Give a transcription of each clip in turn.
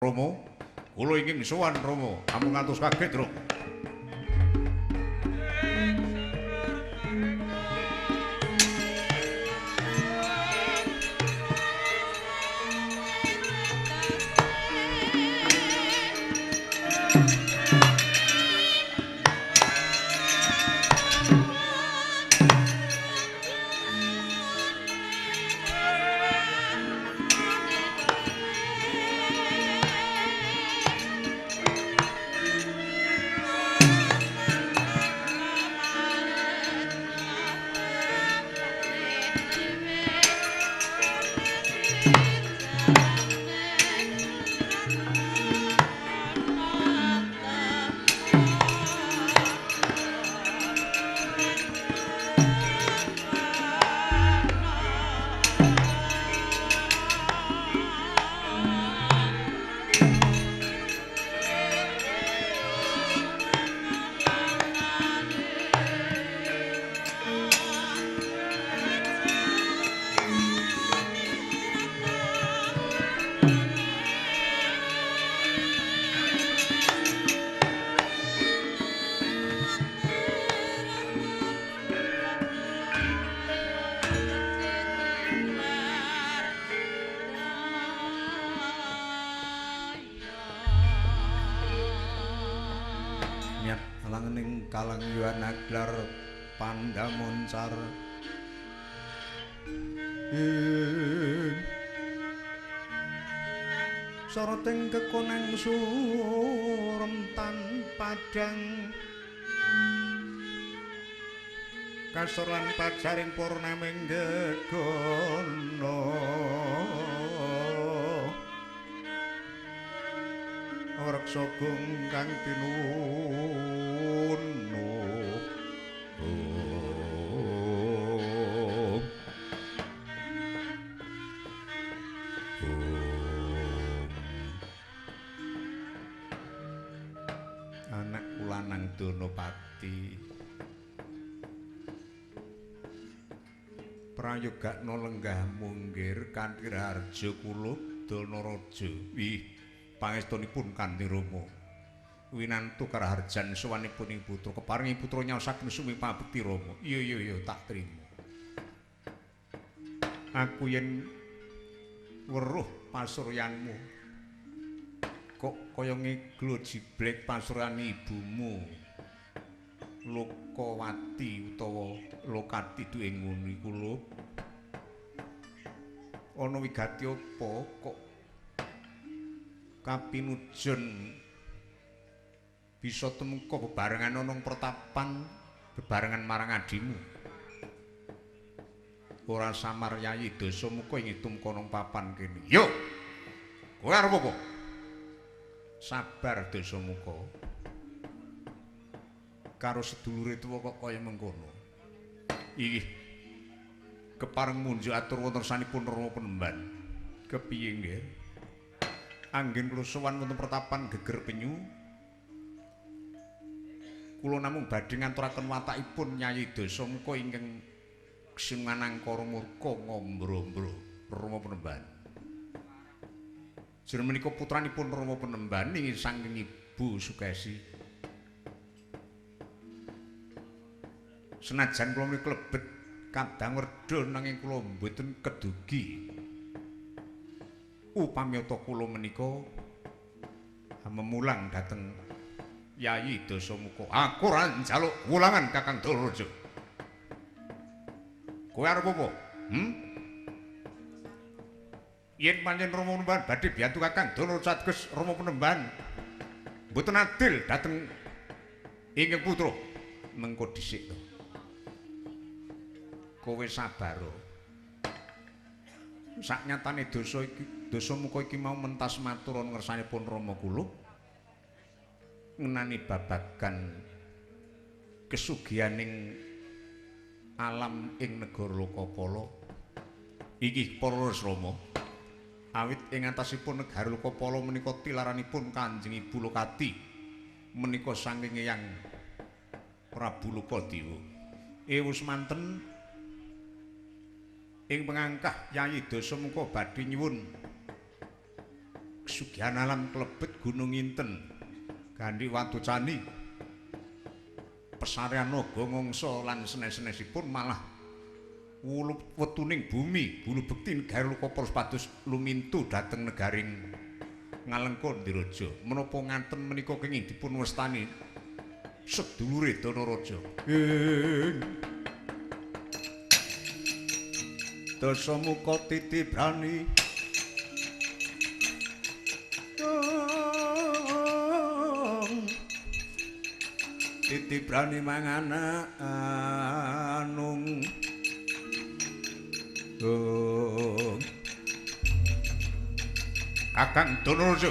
Romo, kula ingin sowan Romo, ampun ngantos kaget, Romo. Langening kalangyuan aglar pandamoncar soroting kekoneng suremtan padang kasoran pajaring purnaming gegono reksa kang tinuno anak kulanang Donopati prayogakna lenggah munggir kanthi harja kula Danaraja wih pangestunipun kanthi Rama winantu karaharjan sowanipun ing putra keparingi putra nyaosaken sumi pabekti Rama iya tak trima aku yen weruh pasuryanmu kok kaya ngeglo jiblek pasuryan ibumu Lokawati utawa Lokati duwe ngono iku lho ana wigati apa kok kapinujon bisa temeka bebarengan ana pertapan bebarengan marang adimu ora samar Yayi Dasamuka ing tumeka nang papan kene yo kowe arep apa sabar Dasamuka karo sedulure tuwa kok kaya mengkono iki kepareng munjuk atur wonten sanipun Rama Penemban kepiye nggih anggen kula sowan wonten pertapan geger penyu kula namung badhe ngaturaken watakipun Nyai Dasamuka ingkang Singanangkara murka ngombro-ombro Rama Penemban jeneng menika putranipun Rama Penemban ing saking Ibu Sukesi senajan kula menika klebet kadang werda nanging kula mboten kedugi upamiyata kula menika memulang dhateng Yayi Dasamuka aku ora njaluk wulangan Kakang Daraja kowe arep apa yen pancen Rama Penemban badhe biyantu Kakang Daraja ateges Rama Penemban mboten adil dhateng ingkang putra mengko dhisik to kowe sabar saknyatane dosa iki Dasamuka iki mau mentas matur ngersanipun Rama kula ngenani babagan kesugihaning alam ing negara Lokapala iki para Rama awit ing atasipun negara Lokapala menika tilaranipun Kanjeng Ibu Lokati menika saking Eyang Prabu Lokadewa wis manten ing pengangkah Yayi Dasamuka badhe nyuwun kesugihan alam klebet gunung inten kanthi watu candi pesarian naga ngangsa lan senes-senesipun malah wulup wetuning bumi bulu bekti negari Lokapala supados lumintu dhateng negaring Ngalengka Ndiraja menapa nganten menika kenging dipun wastani sedulure Danaraja Dasamuka Titibrani Titibrani mangana anung Kakang Danaraja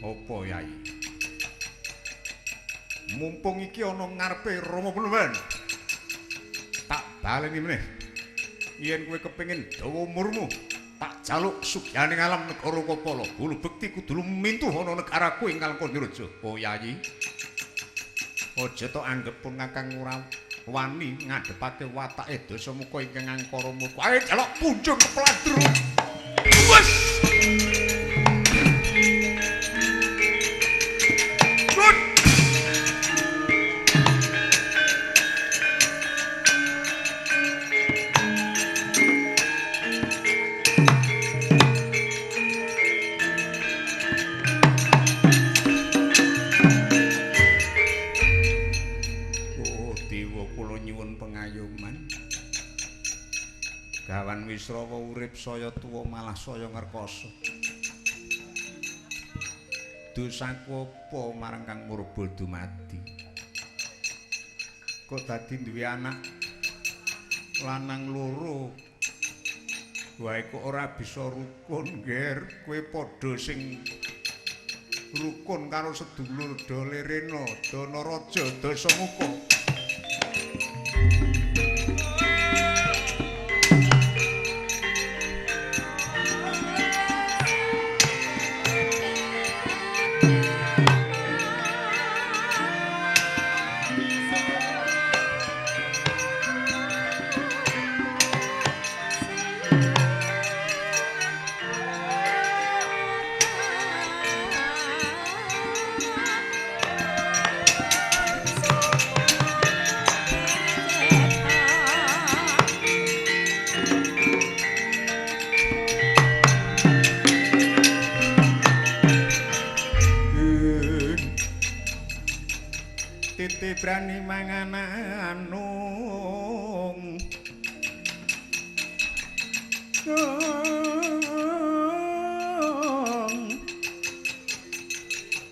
apa Yai mumpung iki ana ngarepe Rama Panembahan tak baleni meneh yen kowe kepengin dawa umurmu tak jaluk sugihaning alam negara Lokapala bulu bekti kudu lumintuh ana negaraku ing Ngalengka Ndiraja oh Yai aja tok anggep pun Kakang ora wani ngadepake watake Dasamuka ingkang angkara murka ayo jaluk punjung kepladru wes Gawan Wisrawa urip saya tuwa malah saya ngrekoso. Dosaku apa marang Kang Murba dumadi? Kok dadi duwe anak lanang loro. Wae kok ora bisa rukun, Nger. Kowe padha sing rukun karo sedulur Dalerena, Danaraja, Dasamuka. Brani mangan anung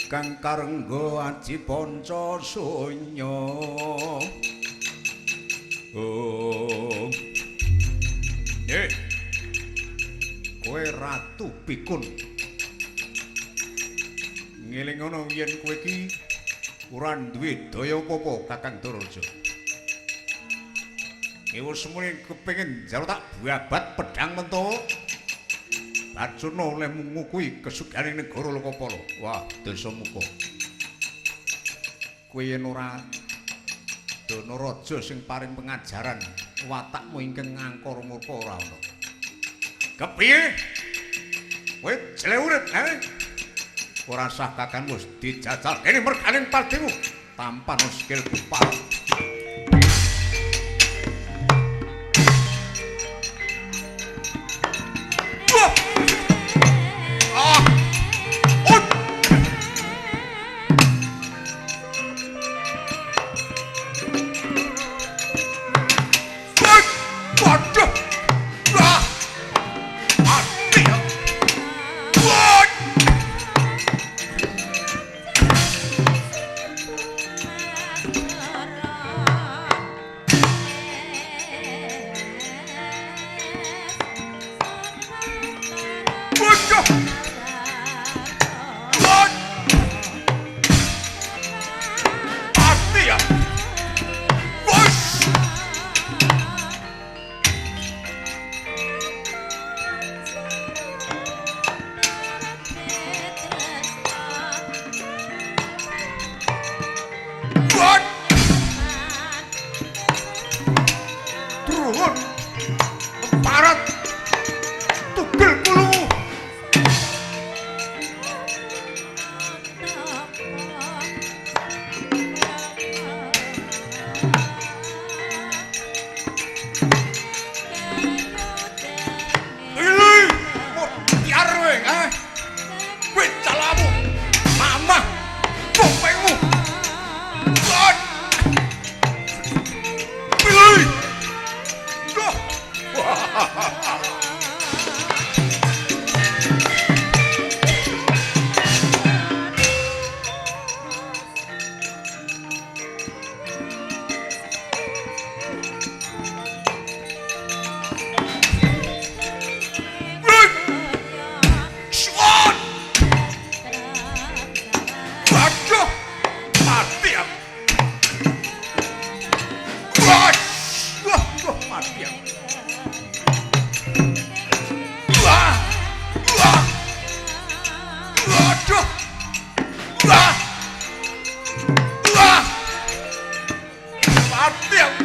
Kang Karengga aji panca sunya kowe ratu pikun ngeling ngono yen kowe iki ora duwe daya apa-apa Kakang Danaraja. Ewa semune kepengin njaluk tak babat pedhang Mentawa. Arjuna oleh ngukui kesugihaning negara Lokapala. Wah, Dasamuka. Kowe yen ora Danaraja sing paring pengajaran watakmu ingkang angkara murka ora ana. Kepiye? Kowe jele urip, ora sah Kakang wis dijajal kene merganing padimu tanpa skill kepal. Wah! Wah! Mati aku.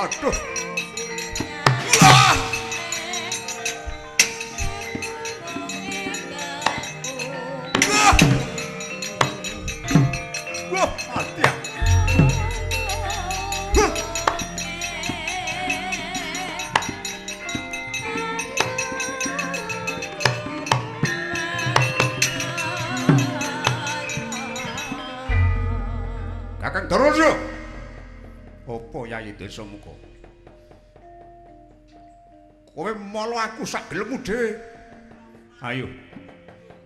Aduh. Wah! Wah! Wah, mati ya. Kakang Dorojo. Apa Yayi Dasamuka? Kowe molo aku sak gelemmu dhewe. Ayo.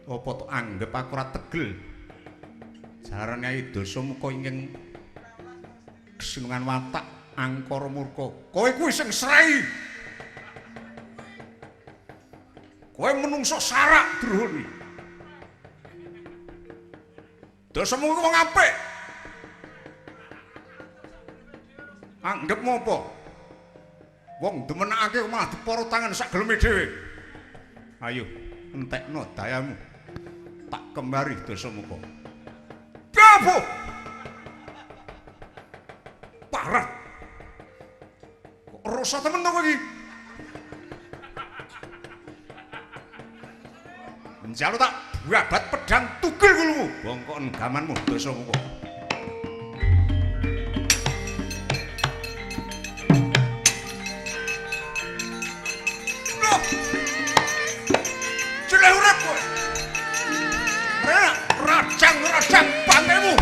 Apa tok anggap aku ora tegel? Jalaran Yayi Dasamuka ingkang kesenengan watak angkara murka. Kowe kuwi sing srai. Kowe menungso sarak Droni. Dasamuka wong apik. Anggep ngopo? Wong demenake malah dipara tangan sak geleme dhewe. Ayo, entekno dayamu. Tak kembari Dasamuka. Gapo? Parah. Kok rasa temen to kowe iki? Menjalu tak babat pedang tugel kulumu. Bongkon gamanmu Dasamuka. Rajang bantemu.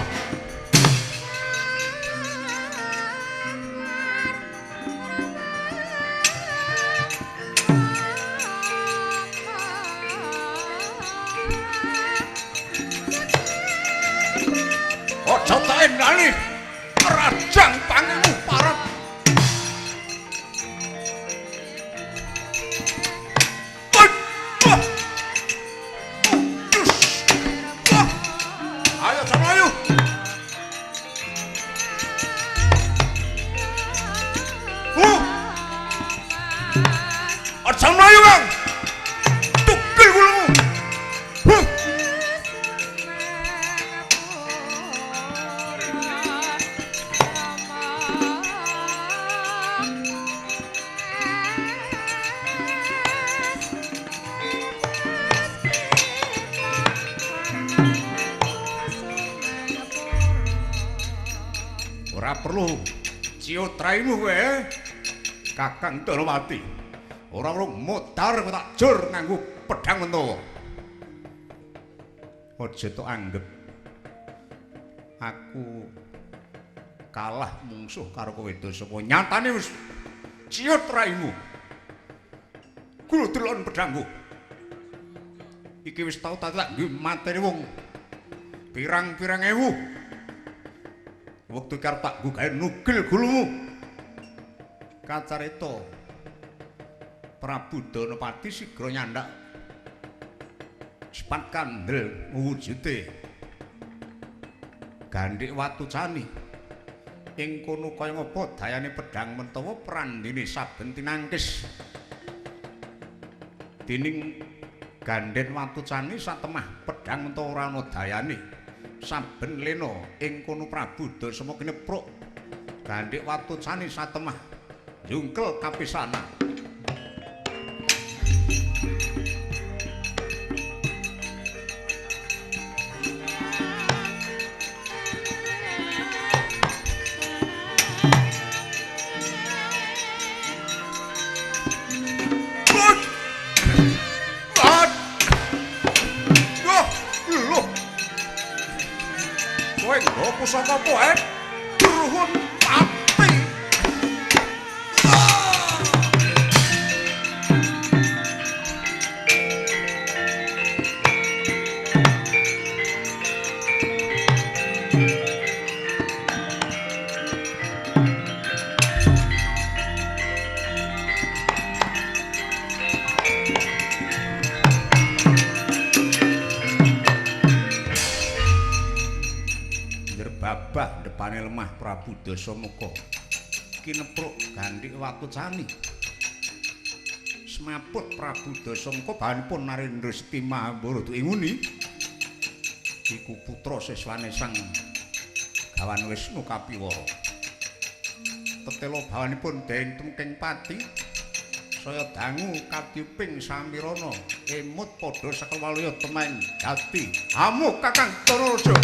Ojo tak endani. Rajang bantemu parot. Perlu ciutraimu kowe Kakang Darawati. Ora perlu modar tak jur nganggo pedhang Mentawa. Aja tok anggap aku kalah mungsuh karo kowe Dasamuka. Nyatane wis ciutraimu. Kulo delon pedhangku. Iki wis tau tak nggo mateni wong pirang-pirang ewu. Waktu karo tak nggo gawe nugel gulumu. Kacarita Prabu Danapati sigra nyandak sepat kandel wujude gandhik watu cani. Ing kono kaya ngapa dayane pedhang Mentawa prandene saben tinangkis. Dening gandhen watu cani satemah pedhang Mentawa ora ana dayane. Saben lena ing kono Prabu Dasamuka nepruk gandhik watu cani satemah jungkel kapisanan. Sapa poe ruhun api. gapane lemah Prabu Dasamuka kinepruk gandhik watu cani semaput Prabu Dasamuka bahanipun Narendra Sekti Mahabharata inguni iku putra siswane Sang Gawan Wisnu Kapiwara tetela bawanipun Dening Tumking Pati saya dangu katyuping samirana emut padha sakewaluya temeng jati amuk Kakang Taraja.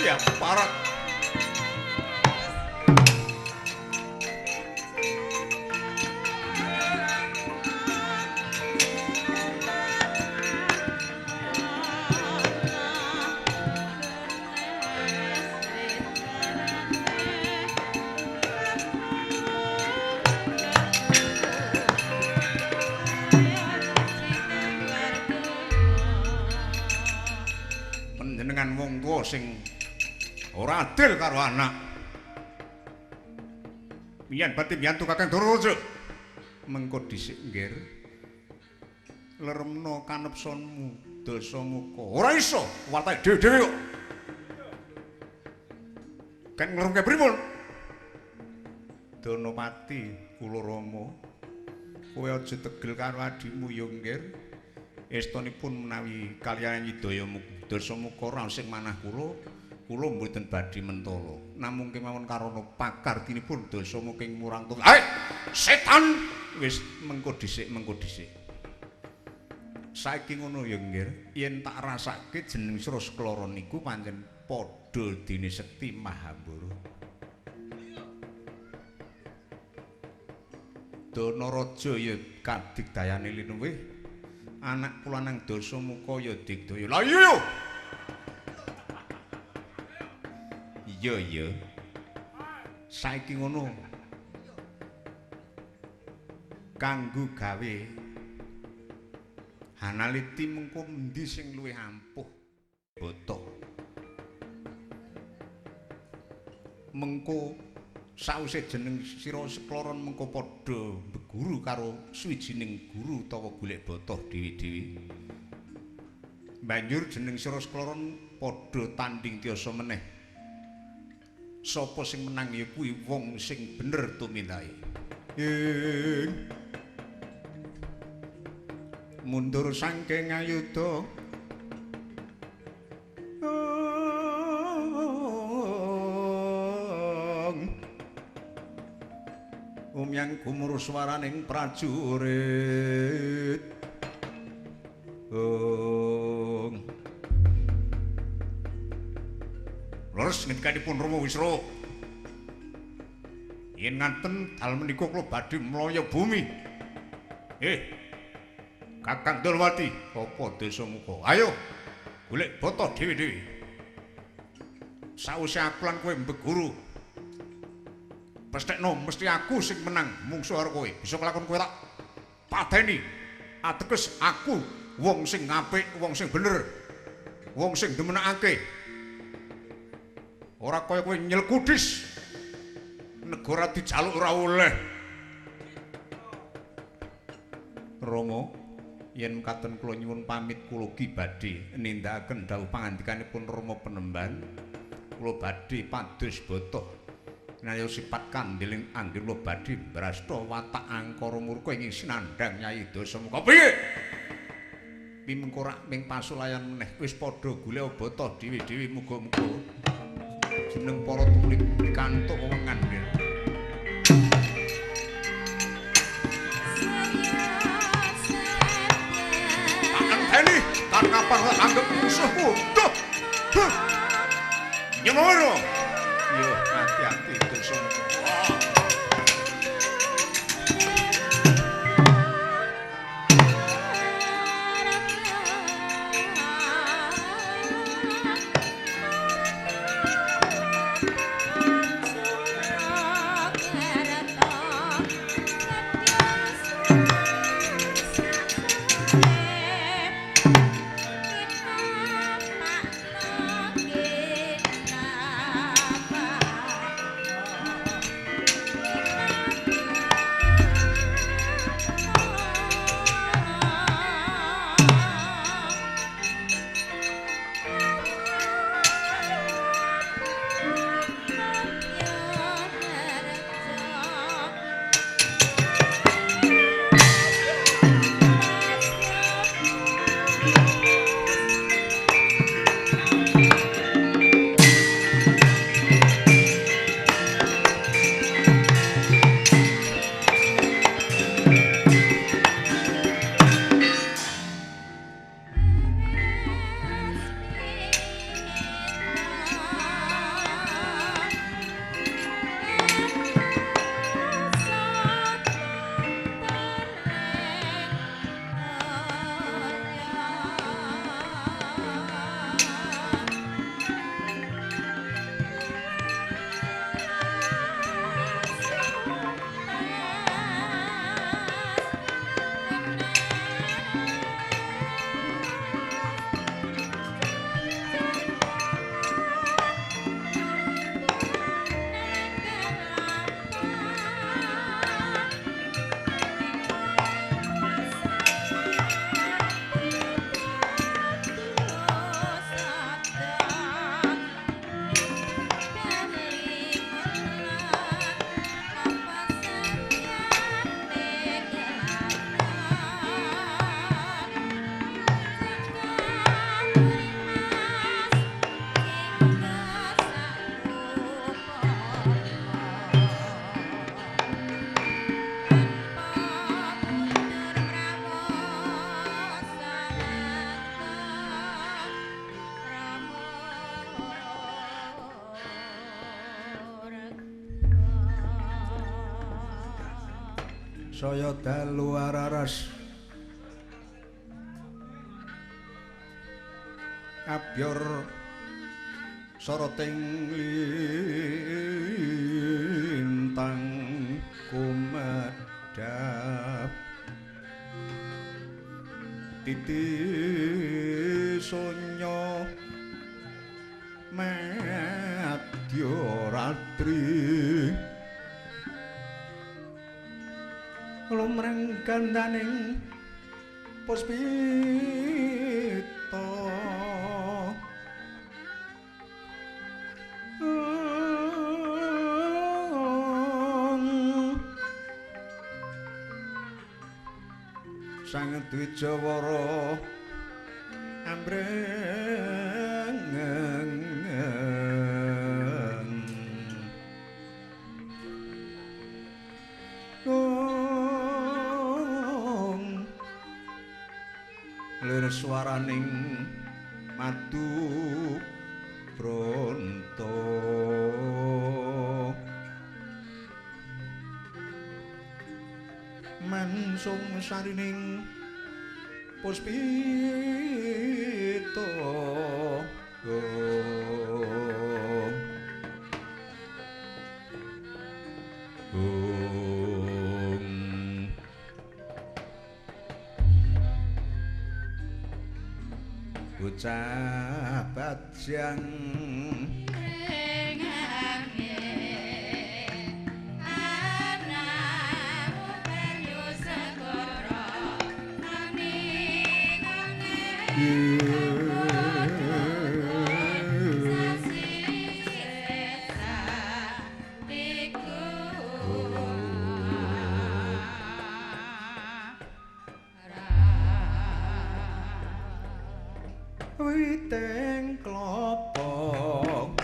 Ya parat panjenengan wong tuwa sing ora adil karo anak. Miyan batin biyantu Kakang Daraja. Mengko dhisik nggir. Leremna kanepsonmu Dasamuka. Ora iso watake dhewe-dhewe kok. Kan nglurungke pripun? Danapati kula Rama. Kowe aja tegel karo adimu ya nggir. Estanipun menawi kalyan Nyidaya Dasamuka raosing manah kula mboten badhe mentala namung kemawon karana pakartinipun Dasamuka ing murang tunggal. Setan wis mengko dhisik saiki ngono ya nggir yen tak rasake jeneng Sira Seklara niku pancen padha dene Sekti Mahabharata. Danaraja ya kadigdayane linuwih anak kula nang Dasamuka ya digdaya. Lah iya yo. Iya. Saiki ngono. Kanggo gawe analiti mengko endi sing luwih ampuh boto. Mengko sawise jeneng Sira Sekloron mengko padha beguru karo suwijining guru utawa golek botoh dewi-dewi. Banjur jeneng Sira Sekloron padha tanding tiasa meneh. Sapa sing menang ya kuwi wong sing bener tumindahe. Mundur saking ayuda umyang gumur swaraning prajurit. Leres ngendikanipun Rama Wisra. Yen nganten dal menika kula badhe mlaya bumi. Kakang Dalwati, apa Dasamuka? Ayo golek boto dhewe-dhewe. Sawise aku lan kowe mbeguru. Pestekno mesti aku sing menang mungsuh karo kowe. Bisa kelakon kowe tak pateni. Ateges aku wong sing apik, wong sing bener. Wong sing demenakake. Ora kaya kowe nyelkudis. Negara dijaluk ora oleh. Rama, Yen mekaten kula nyuwun pamit kula ugi badhe nindakaken dawuh pangandikanipun Rama Penemban. Kula badhe pados bata naya sipat kandeling anggil kula badhe brasta watak angkara murka ing sinandhang Nyai Dasamuka. Piye? Pimengko rak ping pasulayan meneh wis padha golek bata dhewe-dhewe muga-muga jeneng para tumrip pikantuk wewengan. Ini kan kapan anggap musuhku? Duh! Nyemono! Yo, hati-hati Dasamuka. Saya dalu araras abyor soroting lintang kumadhap titi sonya madya ratri lumrang gandaning puspita sang Dwijawara ambreng lir swaraning madu bronto mansung sarining puspita bocah bajang Anakmu banyu segara nanging wiwiting klopok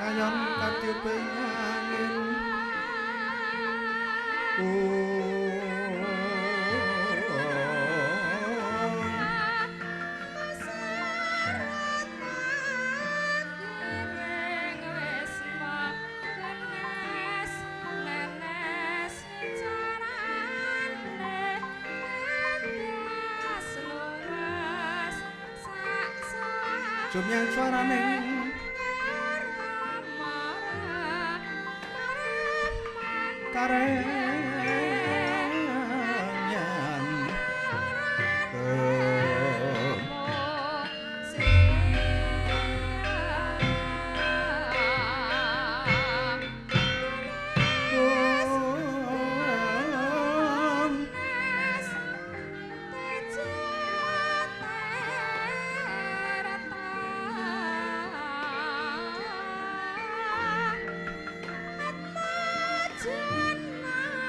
kayon katiuping angin Jumyang suaraning karenyan Jangan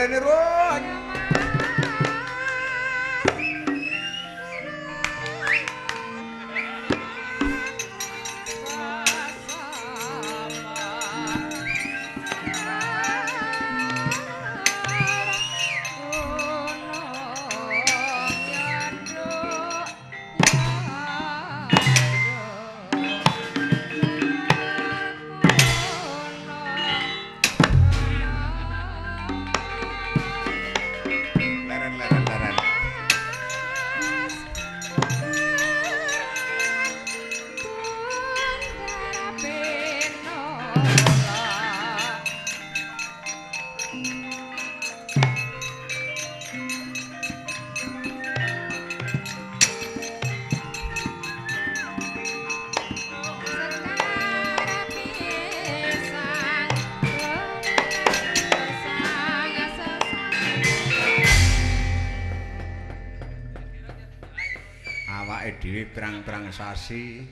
rene ruh. Dhewe pirang-pirang sasi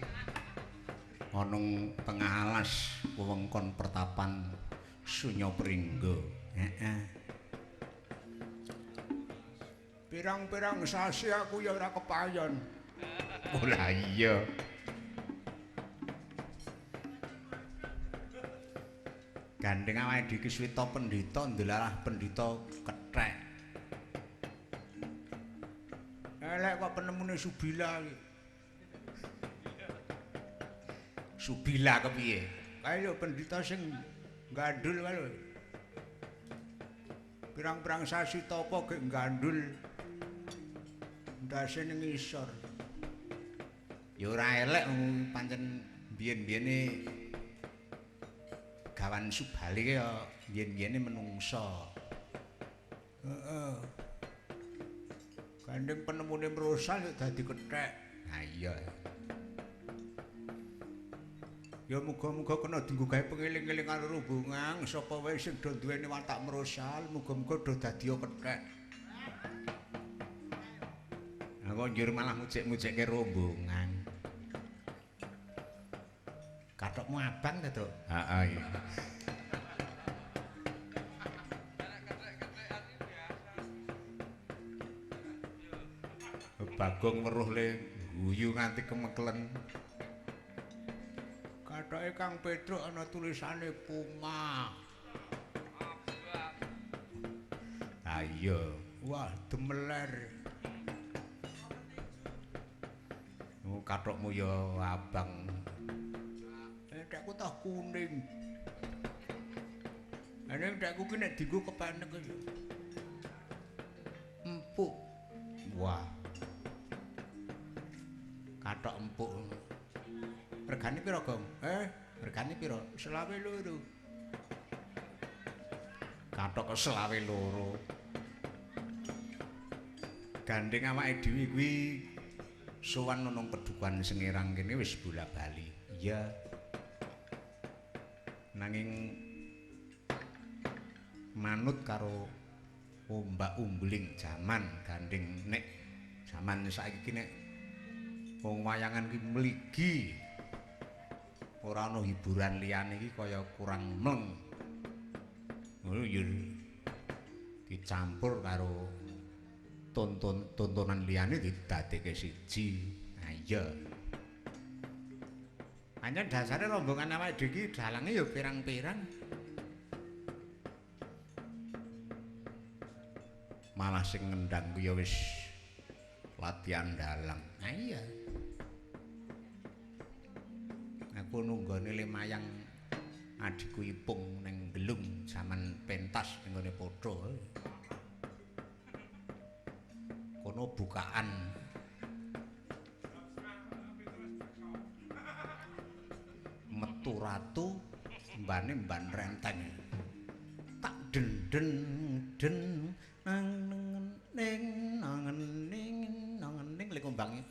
ana tengah alas wewengkon pertapan Sunya Pringga. Heeh. Pirang-pirang sasi aku ya ora kepayon. Oh lah iya. Gandeng awake dhewe Swita Pendhita ndelalah Pendhita kethek. Elek kok penemune Subila iki. Subila kepiye? Kae lho pendhita sing gandul kae lho. Pirang-pirang sasi tapa gek gandul. Ndase ning isor. Ya ora elek pancen biyen-biyene gawan Subali ki ya biyen-biyene menungsa. Heeh. Gandeng penemune mrosal yo dadi kethek. Ha iya. Ya muga-muga kena dienggo gawe pengeling-eling karo Rombongan sapa wae sing do duweni watak mrosal, muga-muga do dadi kethek. Lah kok njur malah mucik-mucikke Rombongan. Kathokmu abang ta, Dok? Heeh iya. Bagong weruh le guyu nganti kemeklen. Kathoke Kang Petruk ana tulisane Puma. Ah iya, wah demeler. Oh kathokmu ya abang. Tekku tah kuning. Ane tekku ki nek dienggo kepenek iki. Empuk. Wah. Kathok empuk. Regane pira, Gong? Regane pira? 22. Kathok 22. Gandeng awake dhewe kuwi sowan nang Pedukuhan Sengirang kene wis bola-bali. Iya. Nanging manut karo ombak umbling jaman gandeng nek jaman saiki nek wong wayangan ki mligi ora ana hiburan liyane iki kaya kurang mleng. Ngono ya dicampur karo tontonan liyane didadekke siji. Ha iya. Pancen dasare rombongan awake dhewe iki dalange ya pirang-pirang. Malah sing ngendang ku ya wis latihan dalang. Ha iya. Aku nunggone lemayang adikku Ipung ning Gelung jaman pentas ning ngene Potro. Kono bukaan. Metu ratu mbane mban renteng. Tak den nangening lek kombange.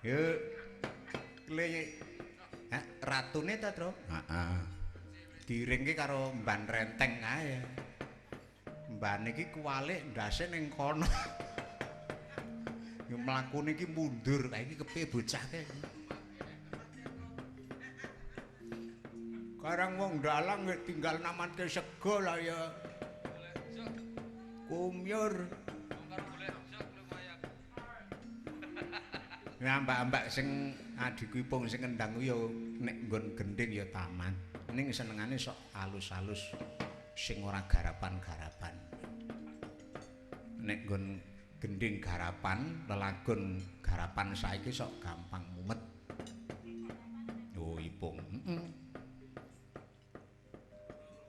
Yo le ratune ta, Tru? Heeh. Diringke karo mban renteng kae. Mbane iki kuwalik ndase ning kono. Yo mlakune iki mundur, kae iki kepiye bocah kae. Barang wong dalang tinggal namatke sego lah ya. Kumyur. Ya mbak-mbak sing adikku ipung sing kendang ku ya nek nggon gending ya taman. Ning senengane sok alus-alus sing ora garapan-garapan. Nek nggon gending garapan, lelagon garapan saiki sok gampang mumet. Oh ipung.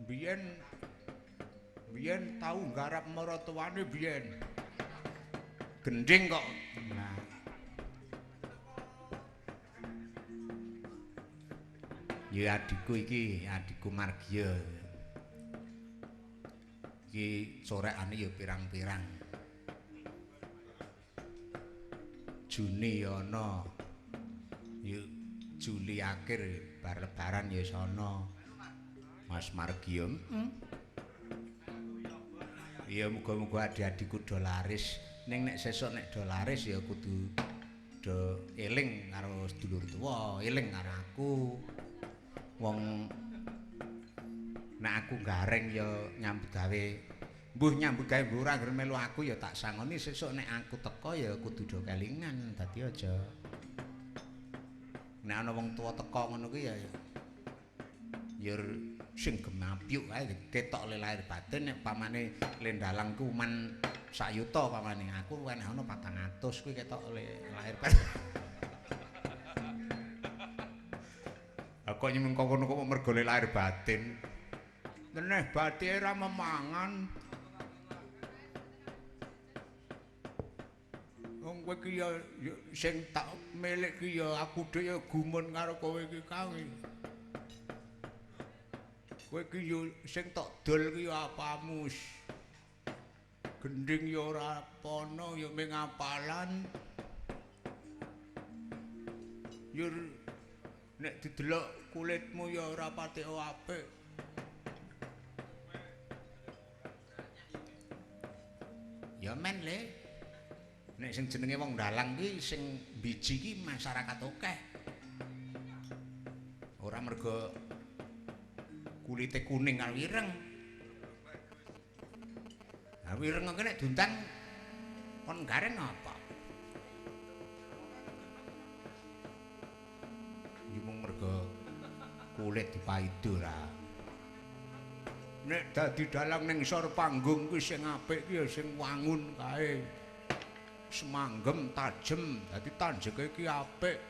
Biyen tau garap maratuwane biyen. Gending kok. Nah. Ya adikku iki, adikku Margia. Iki corekane ya pirang-pirang. Juni ya ana. Ya Juli akhir bar lebaran ya sono. Mas Margia. Iya muga-muga adik-adikku do laris. Ning nek sesuk nek do laris ya kudu do eling karo sedulur tuwa, eling karo aku. Wong nek aku gareng ya nyambut gawe. Mbuh nyambut gawe ora ngger melu aku ya tak sangoni sesuk nek aku teko ya kudu do kelingan. Dadi aja nek ana wong tuwa teko ngono kuwi ya sing gemapyuk ae ketok le lahir batin nek pamane le ndalangku man sak yuta pamane aku enek ana 400 kuwi ketok le lahir batin. Kok nyemeng kono kok mergo le lahir batin. Meneh batine ra memangan. Wong kowe iki ya sing tak milik ki ya aku dhek ya gumun karo kowe iki kae. Kowe iki yo sing tok dol ki yo apamus. Gending yo ora pono yo ming apalan. Yo nek didelok kulitmu yo ora patek apik. Ya men le. Nek sing jenenge wong dalang ki sing biji ki masyarakat akeh. Ora mergo kulite kuning karo ireng. Lah ireng kok nek duntang kon gareng apa? Iki mung mergo kulit dipaido ra. Nek dadi dalang ning sor panggung kuwi sing apik ki ya sing wangun kae. Semanggem tajem, dadi tanjeke iki apik.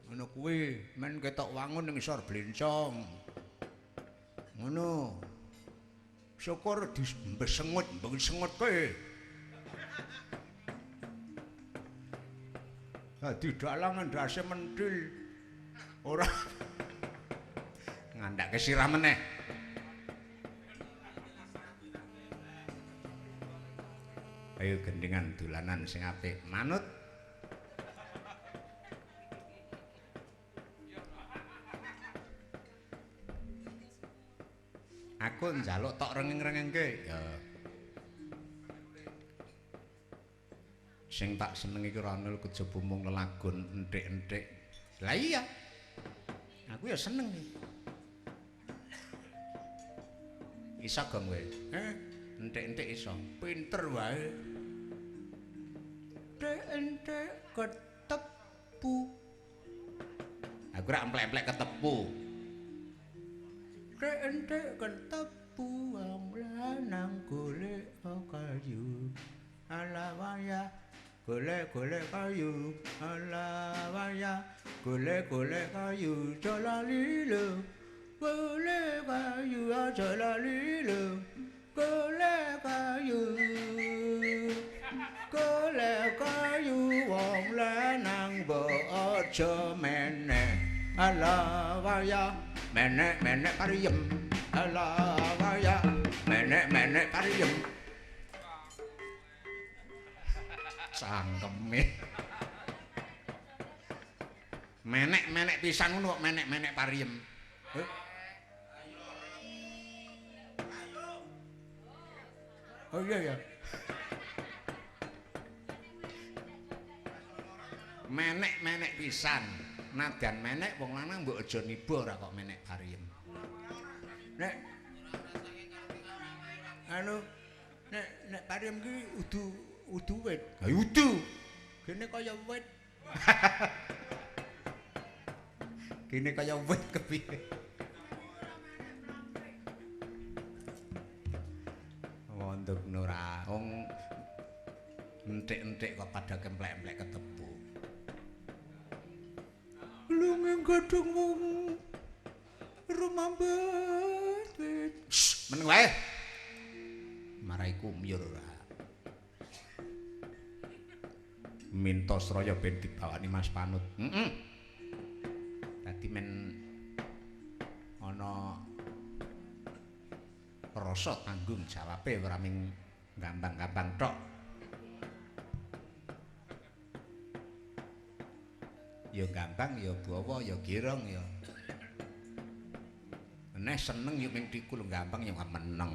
Ngono kuwi men ketok wangun ning isor blencong. Ngono. Syukur disemut kowe. Dadi dalang ndase mentil. Ora ngandhake sirah meneh. Ayo gendingan dolanan sing apik. Manut. Aku njaluk tok rengeng-rengengke. Ya. Sing tak seneng iki Ronul kejaba mung lelagon enthik-enthik. Lah iya. Aku ya seneng. Iso gong kowe. Enthik-enthik iso. Pinter wae. Enthik ketepu. Aku rak emplek-emplek ketepu. Enthik ketepu wong lanang golek kayu. Ala waya golek-golek kayu. Ala waya golek-golek kayu. Jalalilo. Golek kayu aja lalilo. Golek kayu. Golek kayu wong lanang mbok aja meneh. Ala waya menek-menek pariem. Ala waya menek-menek pariem. Cangkeme. Menek-menek pisan ngono kok menek-menek pariem. Oh iya ya. Menek-menek pisan. Nadyan menek wong lanang mbok aja niba ora kok menek pariem. Nek anu nek pariem ki udu wit. Ha udu. Kene kaya wit. Kene kaya wit kepiye. Wondok Nora, wong entik-entik kok pada kemplek-emplek ketepu. Lungeng gadung wong rumambet wit. Meneng wae. Marai kumyur ora. Mintos raya ben dibawani Mas Panut. Dadi men ana rasa tanggung jawabe ora ming gampang-gampang tok. Ya gampang ya bawa ya girong ya. Nek seneng ya ming dikul gampang ya meneng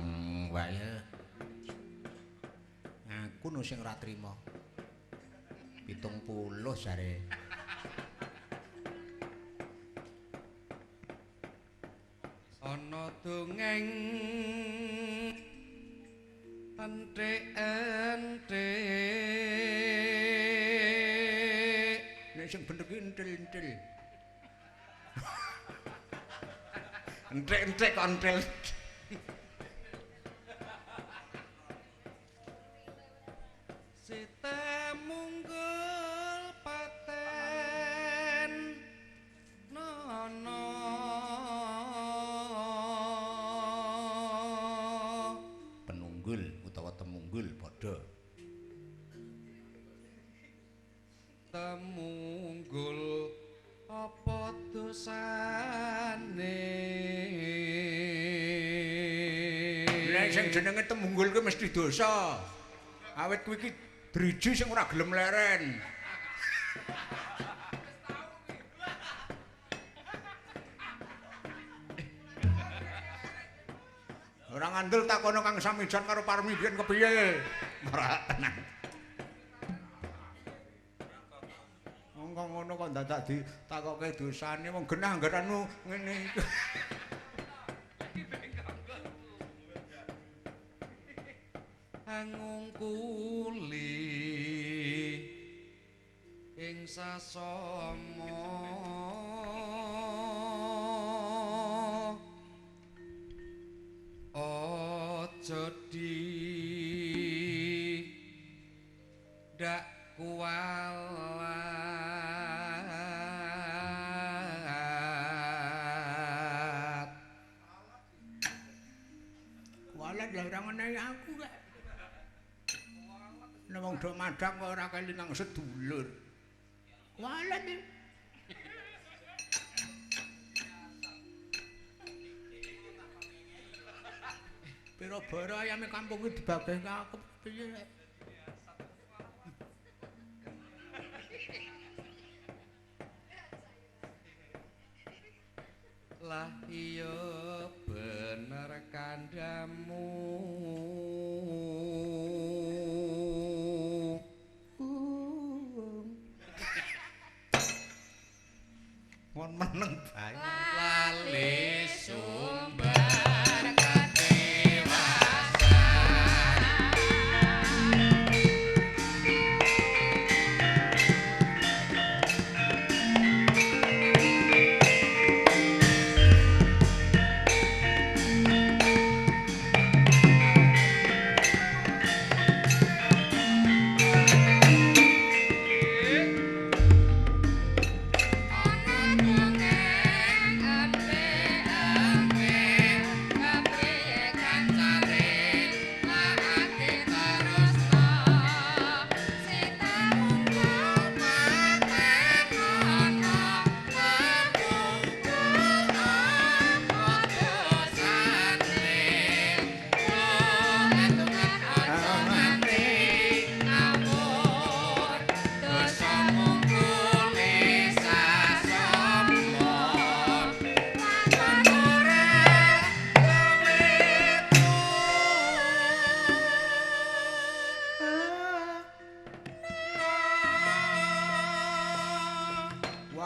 wae. Aku no sing ora trima. 70 jare. Ana dongeng enthik-enthik. Nek sing bener ki entil-entil. Enthik-enthik kok entil. Temunggul apa dosane? Nek sing jenenge temunggul kuwi mesti dosa. Awit kuwi iki driji sing ora gelem leren. Ora ngandel takono Kang Samijan karo Parmi biyen kepiye? Ora tenang. Kok ngono kok dadak ditakoke dosane wong genah anggaranmu ngene iki. Angungkuli ing sasama aja dak kualat. Kualat lha ora ngenehi aku kok. Nek wong do madhang kok ora kelinang sedulur. Kualat iki. Pira bara ayame kampung iki dibagihke aku piye. Lah iya bener kandamu. Ngon meneng bae. Lali sumber kedewasaan.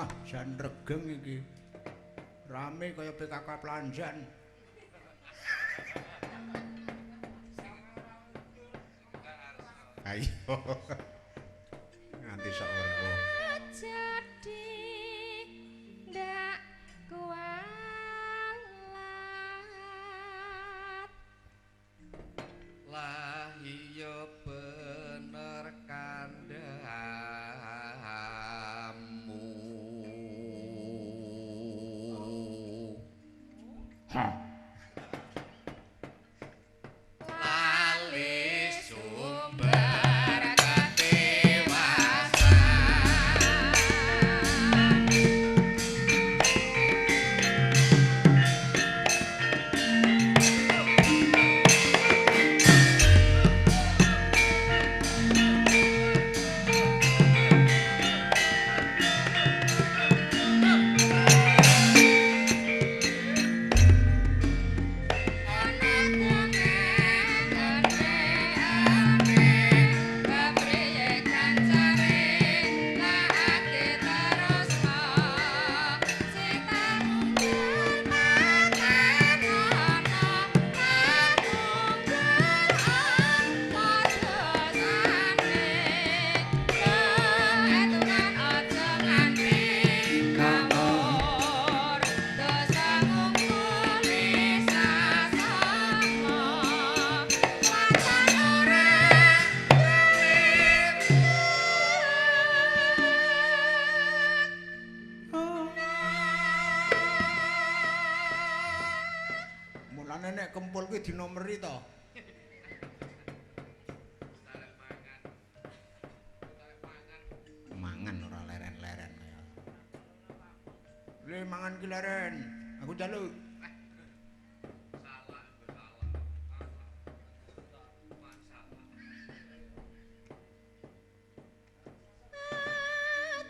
Wah, jan regeng iki. Rame kaya PKK Planjan. Ayo. Nganti sak werna. Jadi ndak kuat lah iya bener kandhamu lali sumber Mulane nek kempul kuwi dinomeri to. Mangan ora leren-leren kaya. Le mangan ki leren. Aku jaluk.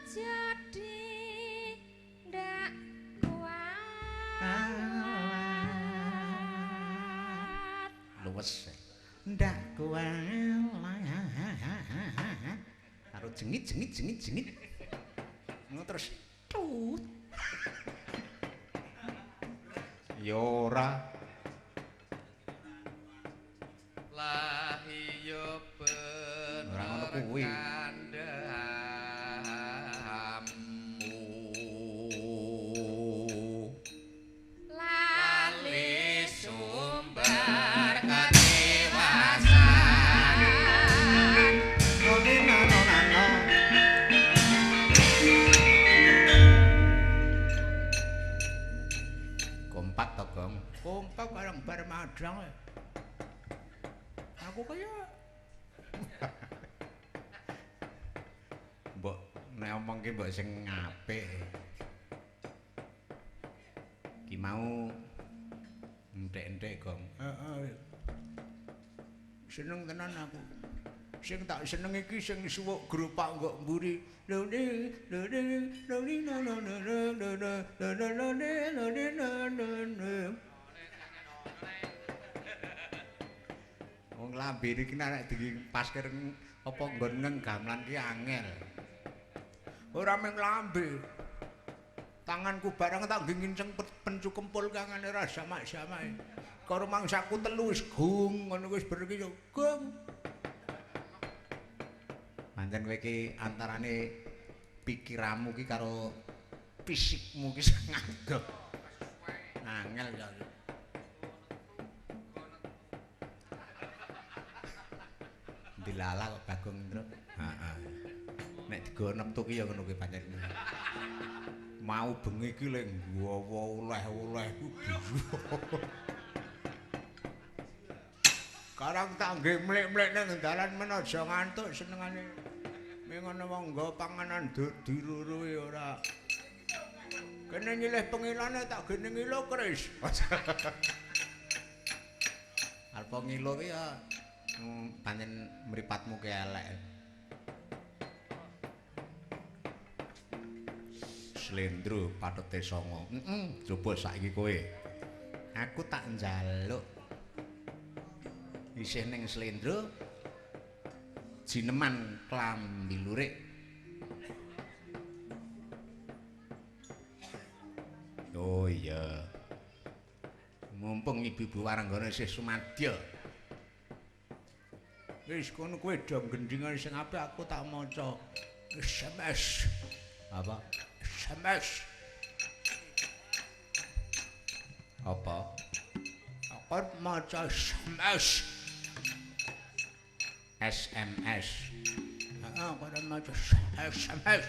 jadi ndak kuat Luwes. Ndak kuat. Karo jengit. Ngono terus tut. Ya ora. lah iya Ora ngono bener kuwi. kandhamu lali sumber kedewasaan Kompak to, Gong. Kompak bareng bar madang. Aku kaya mbok nek omong ki mbok sing apik. Ki mau entek-entek, Gong. Heeh. Seneng tenan aku. Sing tak seneng iki sing suwuk grupak kok mburi. Wong lambe iki nek dipaske apa nggon gamelan ki angel. Ora mung lambe. Tanganku barang tak nginceng pencu kempul kangane ra jamak-jamake. Karo mangsaku telu wis gung ngono wis ber iki yo gung. Pancen kowe iki antarane pikiranmu ki karo fisikmu ki ngadeg. Angel ya. Dilala kok Bagong Indra. Heeh. Nek digonep tuh ki ya ngono kuwi pancen. Mau bengi ki lek nggawa oleh-oleh ku biru. Karang tak nggih mlik-mlik nang dalan men aja ngantuk senengane. Mengono wong nggo panganan diruru ora. Kene nyilih pengilane tak gene ngilo kris. Alpa ngilo ki ya pancen mripatmu ki elek. Slendro patete songo. Coba saiki kowe. Aku tak njaluk isih ning slendro jineman klambi lurik. Oh iya. Mumpung ibu-ibu waranggana isih sumadya. Wis kono kowe do gendhingan sing apik aku tak maca SMS. Apa? SMS. Apa? Aku maca SMS. SMS. Aku maca SMS.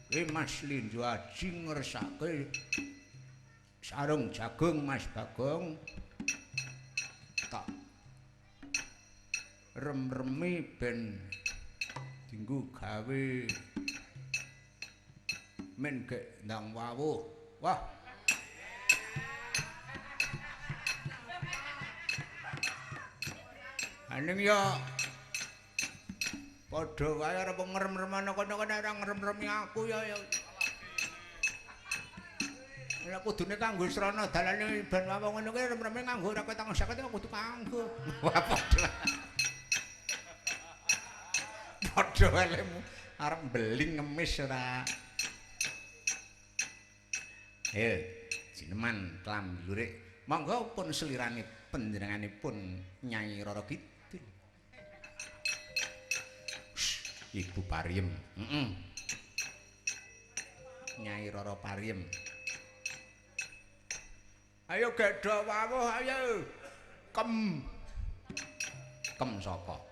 Ki Mas Lindjo Aji ngersake sarung jagung Mas Bagong tak rem-remi ben dinggo gawe men gek ndang wawuh. Wah. Aning ya padha wae arep ngrem-remana kono-kono ora ngrem-remi aku ya. Lah kudune kanggo srana dalane ben wong ngono kuwi rem-reme nganggo ora ketang sakit kudu kanggo. Wah padha. Padha elemu arep beling ngemis ora. Jineman kelam lurik. Monggo pun selirane panjenenganipun Nyai Rara Kidul. Ibu Pariem. Nyai Rara Pariem. Ayo gedha wawuh ayo. Kem. Kem sapa?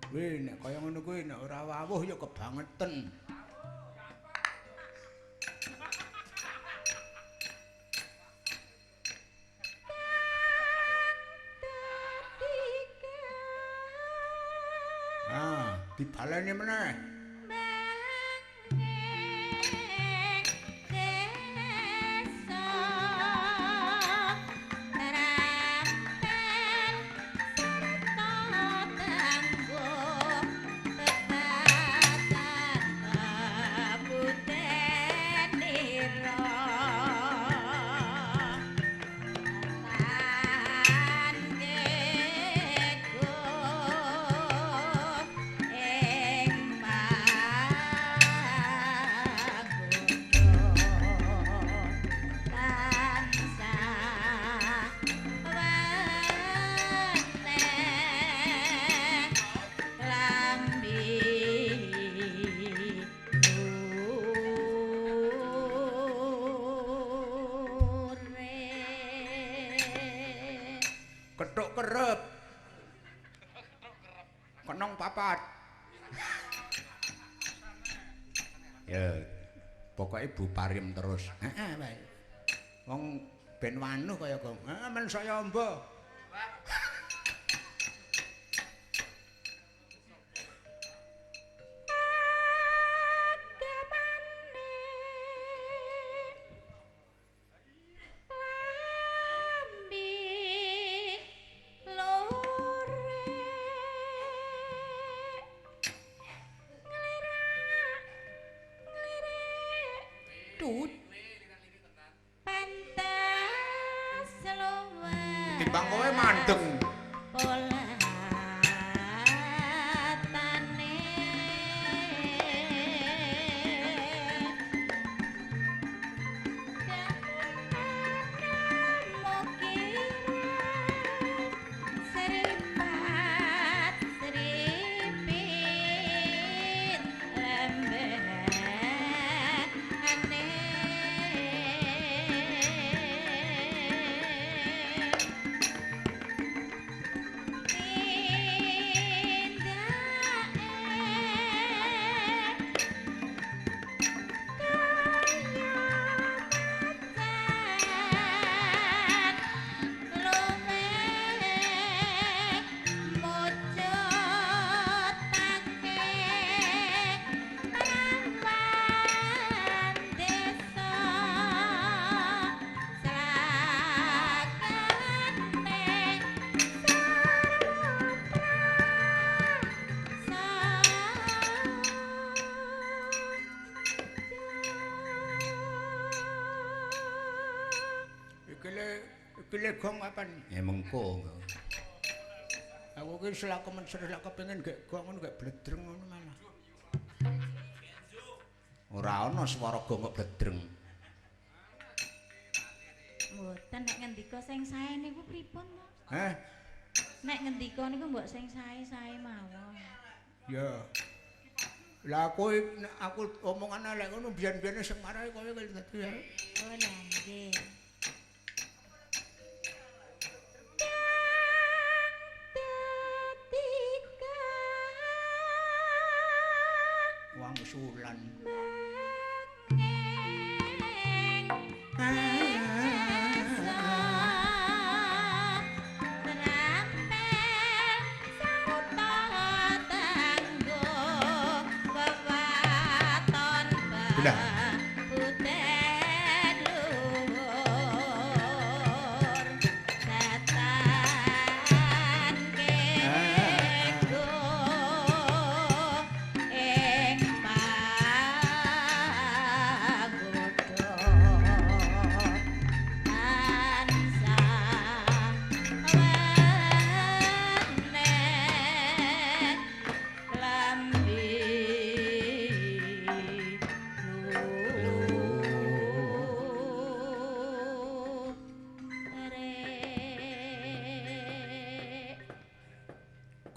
Wih, nek kaya ngono kuwi nek ora wawuh ya kebangetan. Ah, dibaleni meneh. Kethuk kerep. Kenong papat. Ya, pokoke Bu Pariem terus. Heeh wae. Wong ben wanuh kaya kok. Men saya amba. Timbang kowe mandeng pilih gong kapan? Ya mengko. Aku ki selaku menser lak kepengin gek gong ngono gek bledreng ngono malah. Ora ana swara gong kok bledreng. Mboten nek ngendika sing sae niku pripun to? Heh, Nek ngendika niku mbok sing sae-sae mawon. ya. Lah aku omongan lek ngono biyen-biyene sing marahi koyo kaya dadi ya. Oh lah nggih. Wangsulan. Belah.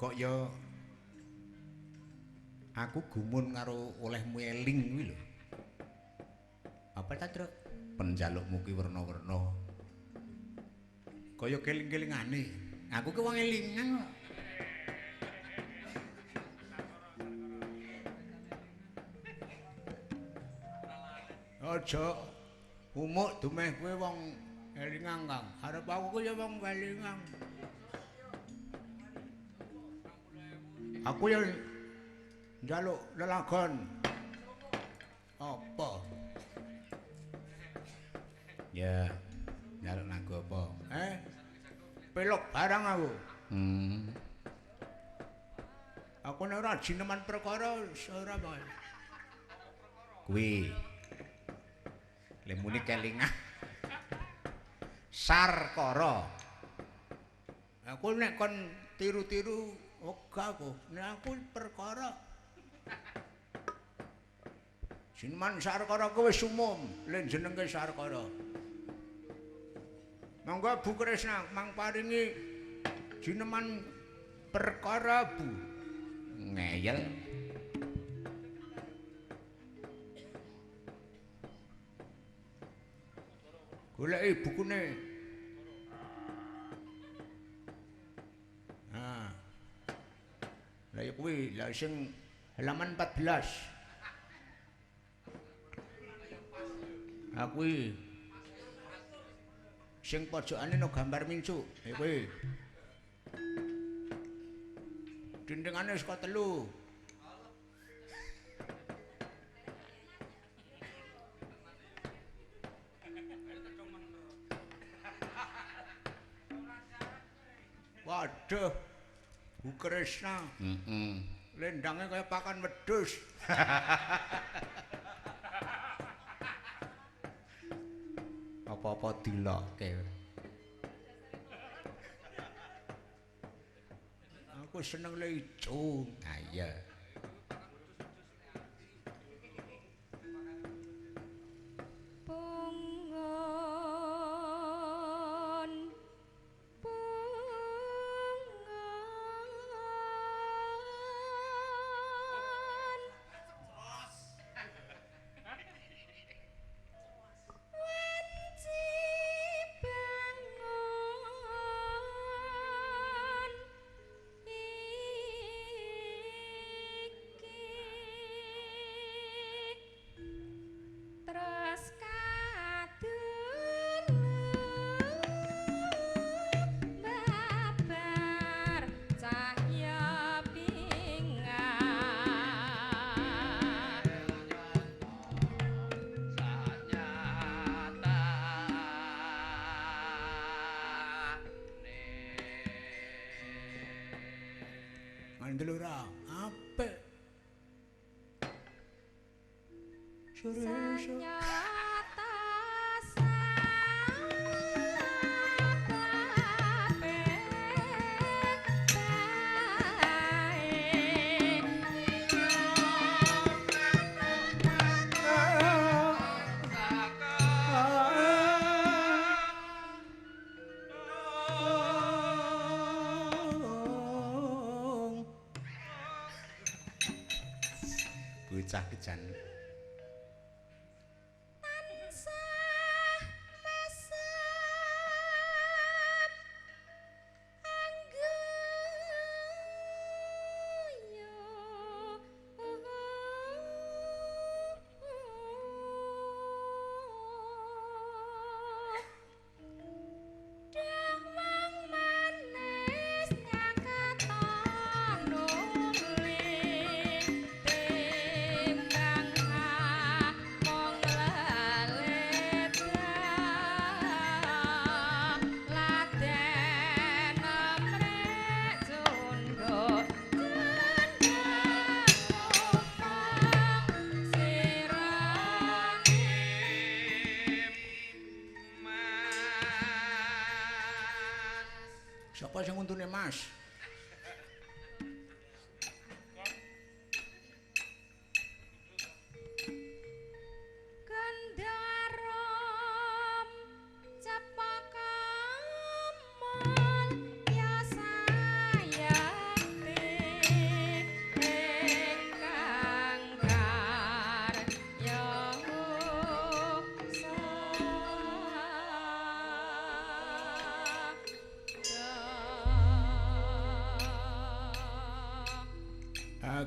Kok ya aku gumun karo olehmu eling kuwi lho. Apa ta, Truk? Penjalukmu ki werna-werna. Kaya keling-kelingane. Aku ki wong elingan kok. Aja umuk dumeh kowe wong elingan, Kang. Arep aku ku ya wong elingan. Aku yang njaluk lelagon. Apa? Ya, njaluk lagu apa? Pelok barang aku. Hmm. Aku nek ora jineman perkara ora bae. Kuwi. Lemune kelingan. Sarkara. Aku nek kon tiru-tiru ora aku. Nek aku perkara jineman Sarkara ku wis umum, len jenenge Sarkara. Monggo Bu Kresna mang paringi jineman perkara Bu. Ngeyel. Goleki bukune. Nah. Lah ya kuwi, lah sing halaman 14. Kuwi sing pojokane no gambar mincuk. Kuwi. Dindingane saka 3. Waduh. Bu Kresna. Lendange kaya pakan wedhus. Apa-apa dilokke. Aku seneng le ijo. Ah iya. Ngandel ora apik. Sore-sore. Sanyata bocah kejan. Sapa sing untune Mas? Kendarom cepakamal ya sayakti ingkang karya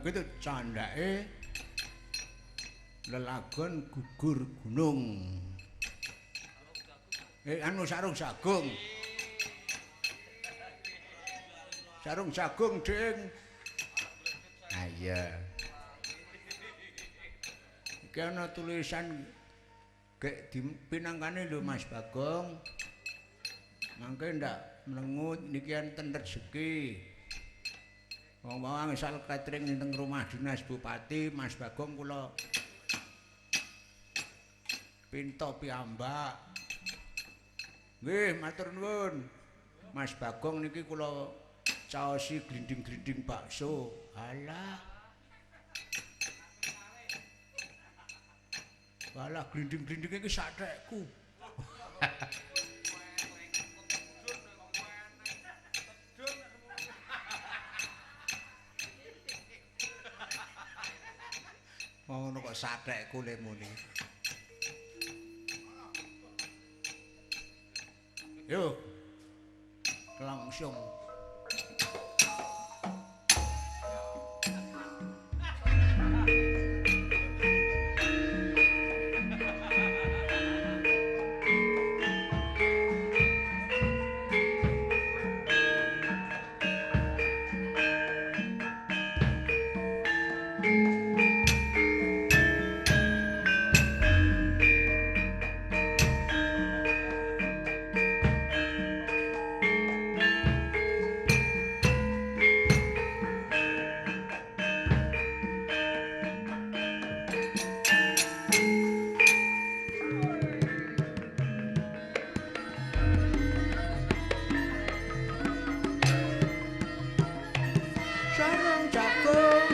Gitu candake lelagon gugur gunung. Anu sarung jagung. Sarung jagung, Ding. Ah iya. Iki ana tulisan gek dipinangkane lho Mas Bagong. Mangke ndak mlengut niki enten rezeki. Wong-wong misal catering ning rumah dinas Bupati Mas Bagong kula pinto piyambak. Nggih, matur nuwun. Mas Bagong niki kula caosi glinding-glinding bakso. Alah. Walah glinding-glinding iki sathekku. Ngono kok sathekku le muni. Yo. Langsung. Sarung jagung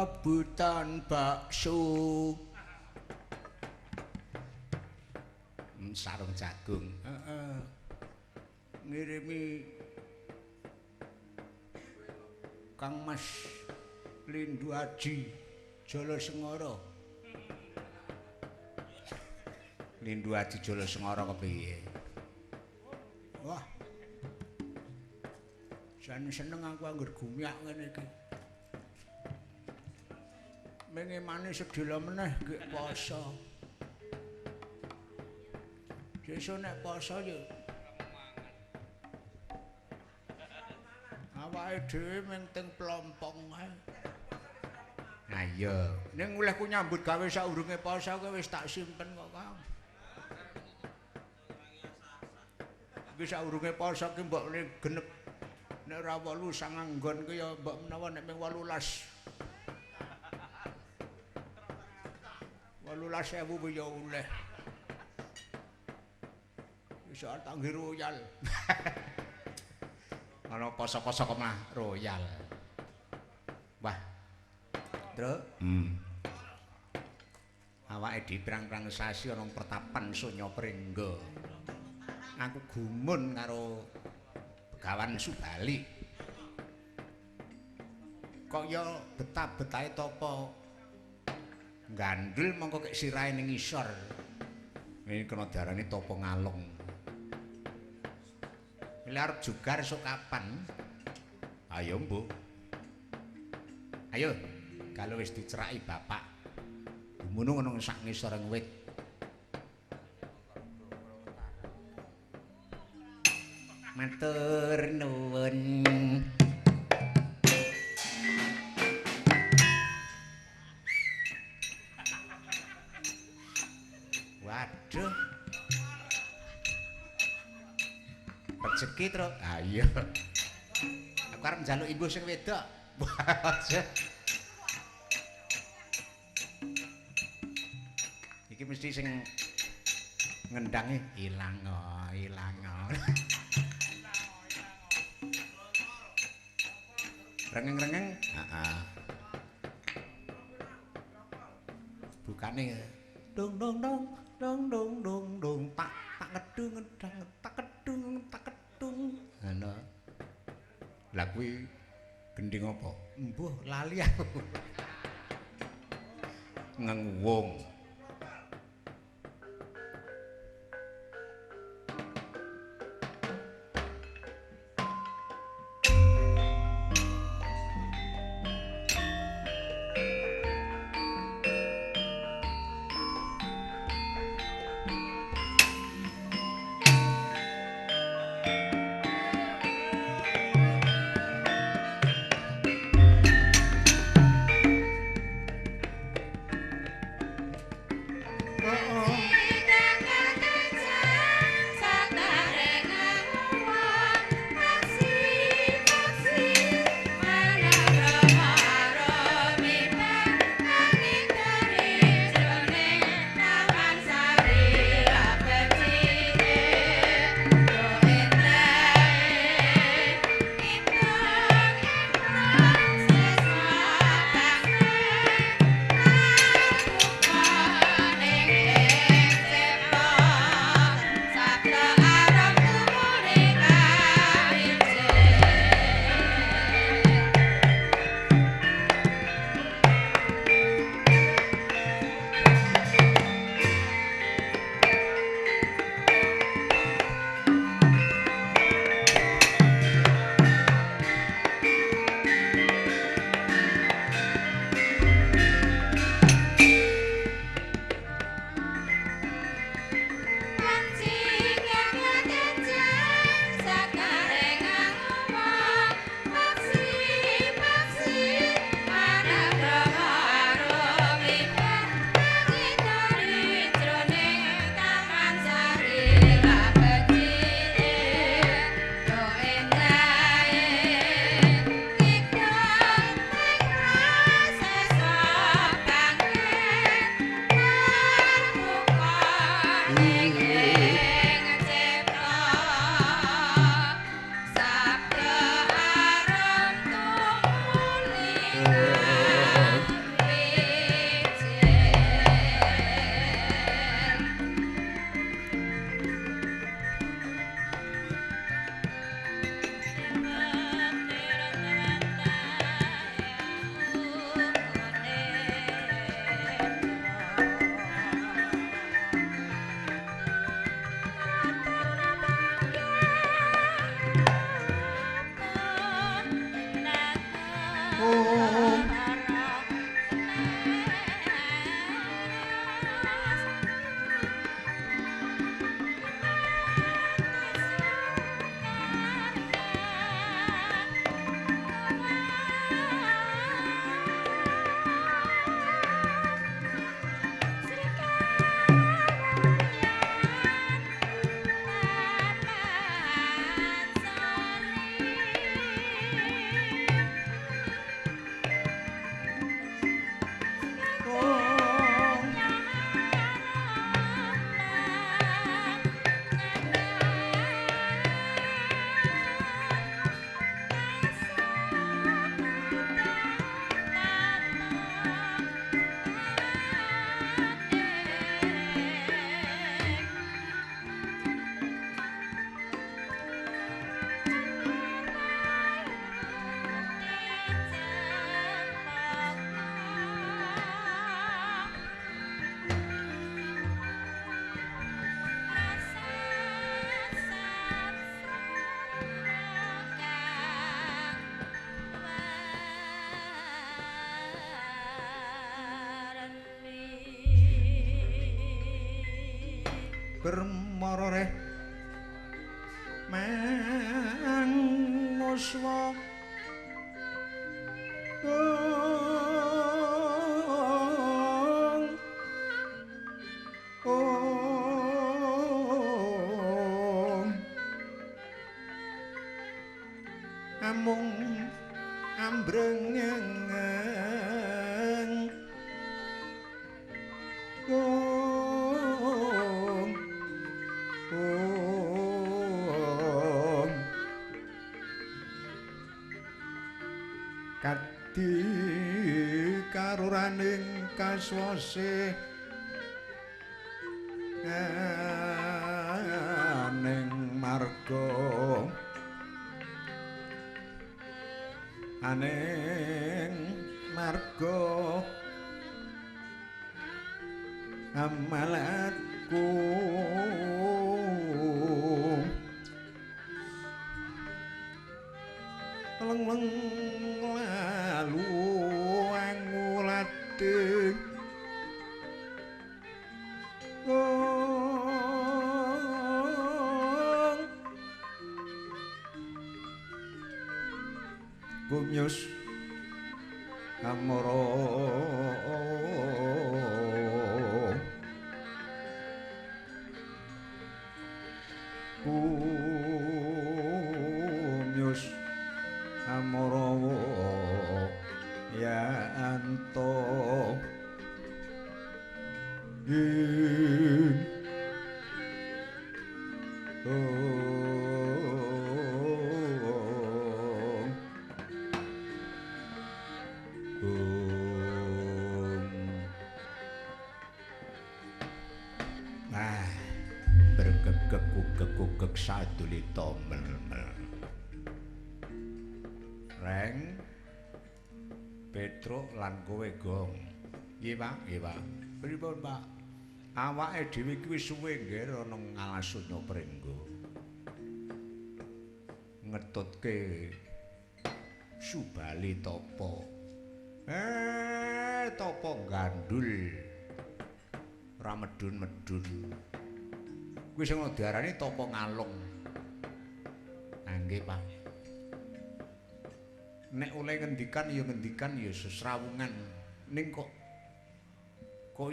rebutan bakso. Sarung jagung. Heeh. Ngirimi Kang Mas Lindu Aji Jolo Sengara. Lindu Aji Jolo Sengara kepiye? Wah. Jan seneng aku anggur gumiak ngene iki. Mengimane sedhela meneh ge poso. Sesuk nek poso yo awake dhewe mung teng plompong ae. Ha iya. Ning olehku nyambut gawe saurunge poso kowe wis tak simpen kok, Kang. Iki saurunge poso ki mbok genep nek ora 8 sangang nggon ki ya mbok menawa nek mung 18. 18.000 ku ya oleh. Iso tak nggo royal. Ana poso-poso kok mah royal. Wah. Truk. Awake diprang-prang sasi ana pertapan Sonya Pringga. Aku gumun karo Begawan Subali. Kok ya betah-betahe topo gandul mongko kek sirahe ning isor. Ini kena diarani topo ngalung. Milih arep jugar esuk kapan? Ayo, Mbok. Ayo, kalau wis diceraki bapak. Gumunung ana sak ngisoreng wit. Matur nuwun. Waduh. Rezeki, Truk. Ah iya. Aku arep njaluk ibu sing wedok. Iki mesti sing ngendange ilang ilang. Rengeng-rengeng. Heeh. Bukane dong dong dong dong dong dong dong tak kedung ngedang tak kedung tak kedung. Ngono. Lah kuwi gending apa? Mbuh lali aku. Ngenguwung. bermaroreh manguswa amung ambrengeng kadi karuraning kaswase aning marga aning marga amalatku leng-leng lalu angulate gumyus amara gumyus amara ya anto bergegek-gugek sadulita mel-mel Reng Petruk lan kowe gong nggih Pak nggih Pak pripun Pak awake dhewe iki wis suwe nggih ana Ngalasuna Prenggo ngetutke Subali Tapa Tapa gandul ora medun-medun kuwi sing diarani Tapa Ngalung nggih Pak nek oleh ngendikan ya sesrawungan ning kok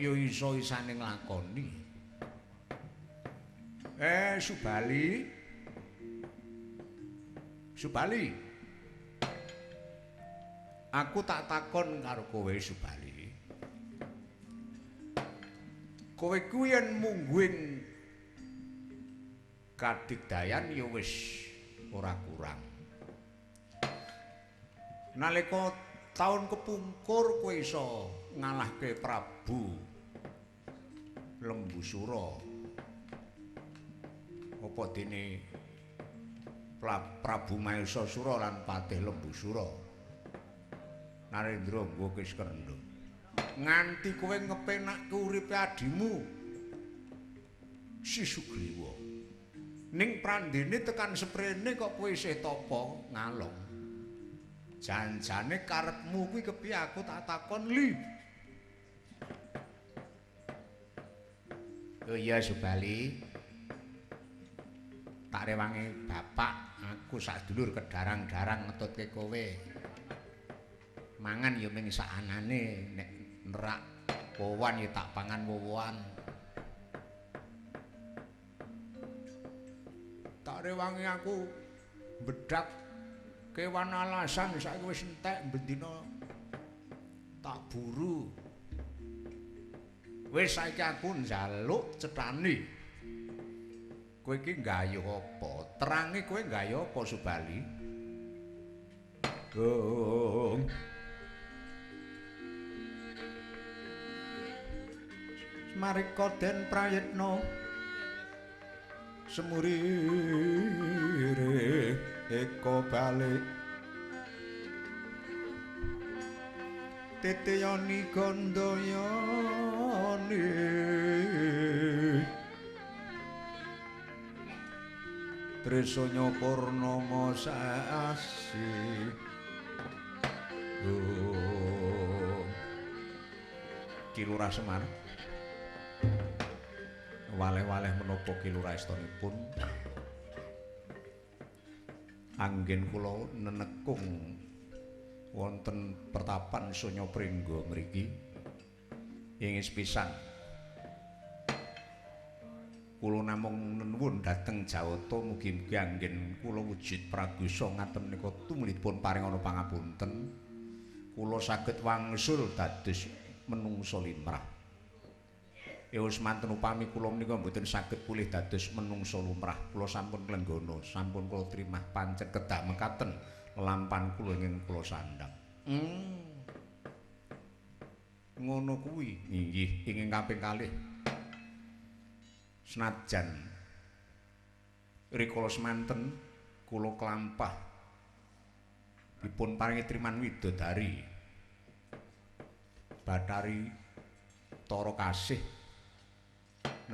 ya iso-isane nglakoni Subali aku tak takon karo kowe Subali kowe kuwi yen mungguing kadigdayan ya wis ora kurang nalika taun kepungkur kowe iso ngalahke Prabu Lembusura apa dene Prabu Mahesasura lan Patih Lembusura Narendra nggo Kisrendra nganti kowe ngepenakke uripe adimu Si Sugriwa ning prandene tekan seprene kok kowe isih tapa ngalong Janjane karepmu kuwi kepiye aku tak takon li. Oh iya Subali. Tak rewangi bapak, aku sak dulur kedarang-darang ngetutke kowe. Mangan ya ming sakanane, nek nerak wowan ya tak pangan wowoan. Tak rewangi aku bedak kewan alasan saiki wis entek bendina tak buru. Wis saiki aku njaluk cethani. Kowe iki nggayuh apa? Terange kowe nggayuh apa Subali? Gong. Marika den prayitna semurire eko balik teteyani gandayani tresanya purnama sasi Ki Lurah Semar waleh-waleh menapa Ki Lurah estunipun anggen kula nenekung wonten pertapan Sonya Pringga mriki ing pisan kula namung nuwun dhateng Jawata mugi-mugi anggen kula wujud pragusa ngaten menika tumlipun paring ana pangapunten kula saged wangsul dados menungsa limrah. Ya wis manten upami kula menika mboten saged pulih dados menungsa lumrah. Kula sampun klenggana, sampun kula trimah pancen kedah mekaten lampan kula ingkang kula sandhang. Ngono kuwi. Inggih, ingkang kaping kalih. Senajan rikala semanten kula klampah dipun paringi triman widodari Bathari Tara Kasih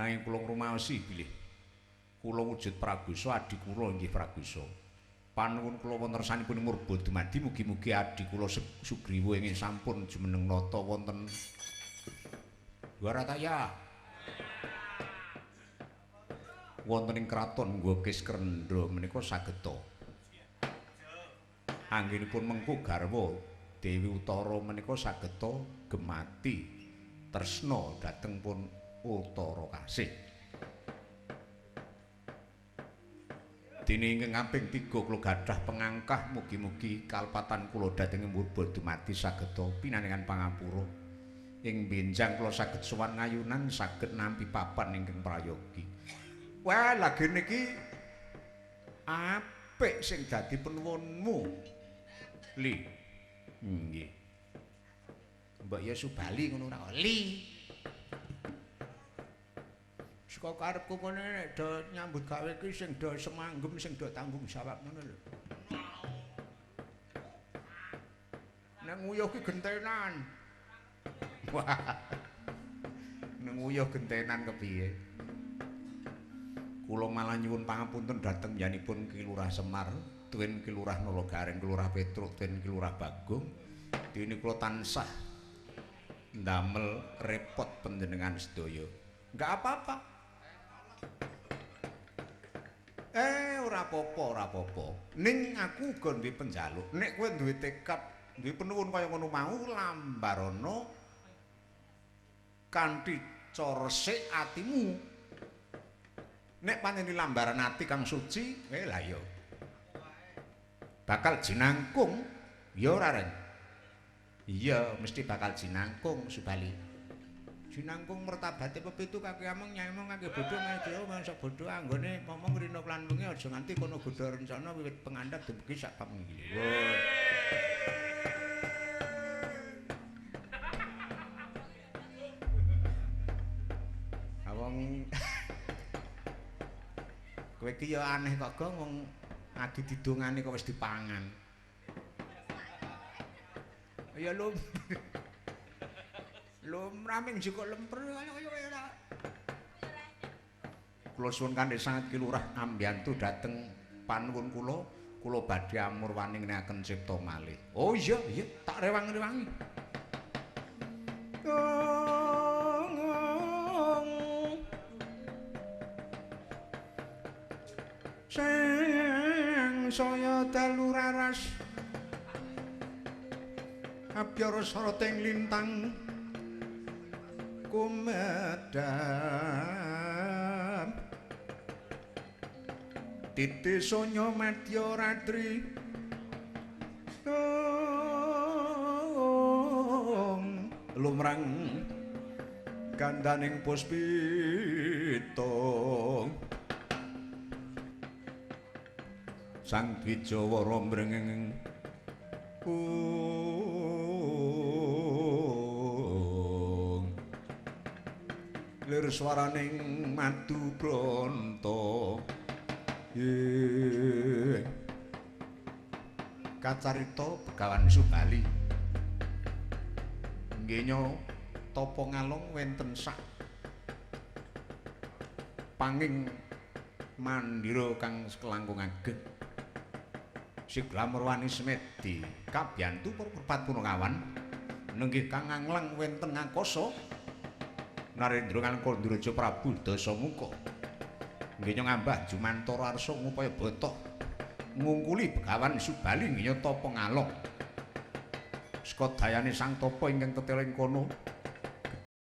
nanging kula ngrumaosi bilih kula wujud Pragusa adi kula inggih Pragusa panuwun kula wonten rasanipun murba dumadi mugi-mugi adi kula Sugriwa ingin sampun jumeneng nata wonten Dwarataya wonten ing kraton Gwakis Krendra menika sageta anggenipun mengku garwa Dewi Utara menika sageta gemati tresna dhateng pun Utara Kasih. Dene ingkang kaping 3 kula gadah pengangkah mugi-mugi kalpatan kula dhateng murba dumati sageta pinanengan pangapura. Ing benjang kula saged sowan ngayunan saged nampi papan ingkang prayogi. Wah, lagi niki apik sing dadi penuwunmu. Li. Nggih. Mbak ya Subali ngono ora Li. Saka karepku kene nek do nyambut gawe iki sing do semanggem sing do tanggung jawab ngono lho. Nek nguyuh ki gentenan. Wah. Nek nguyuh gentenan kepiye? Kula malah nyuwun pangapunten dhateng yanipun Ki Lurah Semar, tuwin Ki Lurah Nalagareng, Ki Lurah Petruk, tuwin Ki Lurah Bagong. Dene kula tansah ndamel repot panjenengan sedaya. Enggak apa-apa. Ora apa-apa, ora apa-apa. Ning aku uga duwe penjaluk. Nek kowe duwe tekad, duwe penuwun kaya ngono mau lambarana kanthi cara resik atimu. Nek pancen lambaran ati kang suci, lah ya. Bakal jinangkung, ya ora Ren. Iya, mesti bakal jinangkung Subali. Jinangkung mertabate pepitu kaki among nyamong kaki bodho media mangsa bodho anggone momong rina lan wengi aja nganti kono godha rencana wiwit pengandhap dumugi sak paminggih. Awong kowe iki ya aneh kok Gong wong agi didongani kok wis dipangan. Ya lho. Lumraming jiko lemper kaya ora. Kula suwun kanthi sanget Ki Lurah ambiyantu dhateng panuwun kula kula badhe amurwani ngenaken cipta malih. Oh iya, tak rewang-rewangi. Sing saya dalu raras abyara sarating lintang kumedam titi sonya madya ratri lumrang gandaning puspita sang Wijawara mrengeng lir swaraning madu branta kacarita Begawan Subali nggenya tapa ngalong wenten sak panging mandira kang kelangkung ageng Siglamurwani Semedi kabyantu perpat punungawan nenggih kang anglang wenten ngangkasa Narendra Kalkonduraja Prabu Dasamuka nggih ngambah Jumantara arsa ngupaya bata ngungkuli Begawan Subali nggih tapa ngalong saka dayane sang tapa ingkang keteling kono